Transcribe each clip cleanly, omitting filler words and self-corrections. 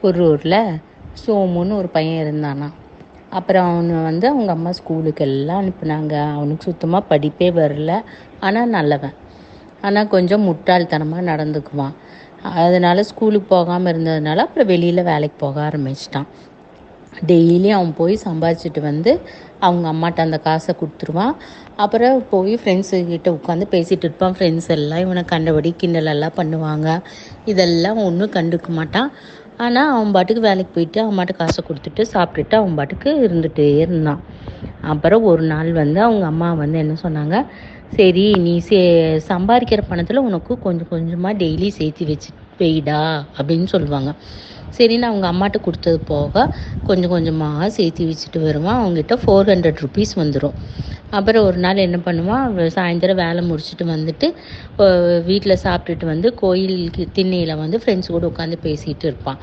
ஒரு ஊரில் சோமுன்னு ஒரு பையன் இருந்தானா. அப்புறம் அவனை அவங்க அம்மா ஸ்கூலுக்கு எல்லாம் அனுப்புனாங்க. அவனுக்கு சுத்தமாக படிப்பே வரல. ஆனால் நல்லவன். ஆனால் கொஞ்சம் முட்டாள்தனமாக நடந்துக்குவான். அதனால் ஸ்கூலுக்கு போகாமல் இருந்ததுனால அப்புறம் வெளியில் வேலைக்கு போக ஆரம்பிச்சிட்டான். டெய்லி அவன் போய் சம்பாதிச்சிட்டு அவங்க அம்மாட்ட அந்த காசை கொடுத்துருவான். அப்புறம் போய் ஃப்ரெண்ட்ஸுக்கிட்ட உட்காந்து பேசிகிட்டு இருப்பான். ஃப்ரெண்ட்ஸ் எல்லாம் இவனை கண்டபடி கிண்டலெல்லாம் பண்ணுவாங்க. இதெல்லாம் ஒன்றும் கண்டுக்க மாட்டான். ஆனால் அவன் பாட்டுக்கு வேலைக்கு போயிட்டு அவன் பாட்டுக்கு காசை கொடுத்துட்டு சாப்பிட்டுட்டு அவன் பாட்டுக்கு இருந்துகிட்டே இருந்தான். அப்புறம் ஒரு நாள் அவங்க அம்மா என்ன சொன்னாங்க, சரி நீ சம்பாதிக்கிற பணத்தில் உனக்கு கொஞ்சம் கொஞ்சமாக டெய்லி சேர்த்து வச்சு போயிடா அப்படின்னு சொல்லுவாங்க. சரின்னு அவங்க அம்மாட்ட கொடுத்தது போக கொஞ்சம் கொஞ்சமாக சேர்த்து வச்சுட்டு வருவான். அவங்ககிட்ட 400 ருபீஸ் வந்துடும். அப்புறம் ஒரு நாள் என்ன பண்ணுவான், சாயந்தரம் வேலை முடிச்சுட்டு வீட்டில் சாப்பிட்டுட்டு கோயிலுக்கு திண்ணையில் ஃப்ரெண்ட்ஸ் கூட உட்காந்து பேசிகிட்டு இருப்பான்.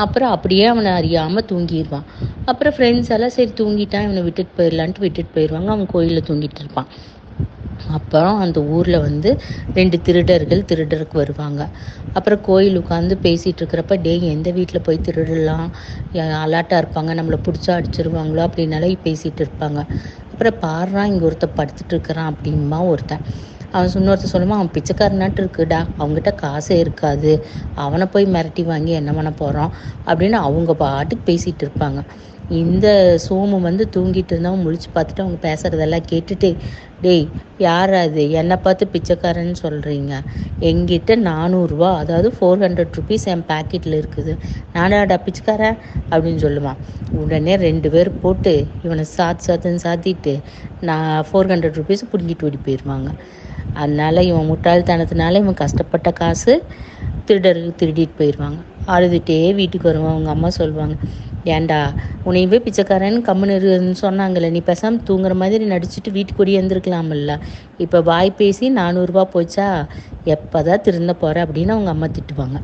அப்புறம் அப்படியே அவனை அறியாமல் தூங்கிடுவான். அப்புறம் ஃப்ரெண்ட்ஸ் எல்லாம் சரி தூங்கிட்டான் இவனை விட்டுட்டு போயிடலான்ட்டு விட்டுட்டு போயிடுவாங்க. அவன் கோயிலில் தூங்கிட்டு இருப்பான். அப்புறம் அந்த ஊரில் 2 திருடருக்கு வருவாங்க. அப்புறம் கோயில் உட்காந்து பேசிகிட்டு இருக்கிறப்ப, டேய் எந்த வீட்டில் போய் திருடலாம், அலாட்டாக இருப்பாங்க, நம்மளை பிடிச்சா அடிச்சிருவாங்களோ அப்படின்னாலும் பேசிகிட்டு இருப்பாங்க. அப்புறம் பாடுறான் இங்கே ஒருத்தர் படுத்துட்டு இருக்கிறான் அப்படின்பா ஒருத்தன். அவன் இன்னொருத்தர் சொல்லுவான், அவன் பிச்சைக்காரனாட்டு இருக்குடா, அவங்ககிட்ட காசே இருக்காது, அவனை போய் மிரட்டி வாங்கி என்ன பண்ண போகிறோம் அப்படின்னு அவங்க பாட்டுக்கு பேசிகிட்டு இருப்பாங்க. இந்த சோமு தூங்கிட்டு இருந்தவன் முழிச்சு பார்த்துட்டு அவங்க பேசுகிறதெல்லாம் கேட்டுட்டு, டேய் யார் அது, என்னை பார்த்து பிச்சைக்காரன்னு சொல்கிறீங்க, எங்கிட்ட 400 ரூபா அதாவது 400 ருபீஸ் என் பேக்கெட்டில் இருக்குது, நானாடா பிச்சைக்காரன் அப்படின்னு சொல்லுவான். உடனே 2 பேர் போட்டு இவனை சாத்துன்னு சாத்திட்டு 400 ருபீஸ் பிடுங்கிட்டு ஓடி போயிடுவாங்க. அதனால் இவன் முட்டாள்தனத்தினால இவன் கஷ்டப்பட்ட காசு திருடிட்டு போயிடுவாங்க. அழுதுகிட்டே வீட்டுக்கு வருவான். அவங்க அம்மா சொல்லுவாங்க, ஏண்டா உன்னையவே பிச்சைக்காரன்னு கம்முன்னு சொன்னாங்கல்ல, நீ பேசாமல் தூங்குற மாதிரி நடிச்சுட்டு வீட்டுக்கு ஓடி வந்துருக்கலாமல்ல, இப்போ வாய் பேசி 400 ரூபா போச்சா, எப்போ தான் திருந்த போகிற அப்படின்னு அவங்க அம்மா திட்டுவாங்க.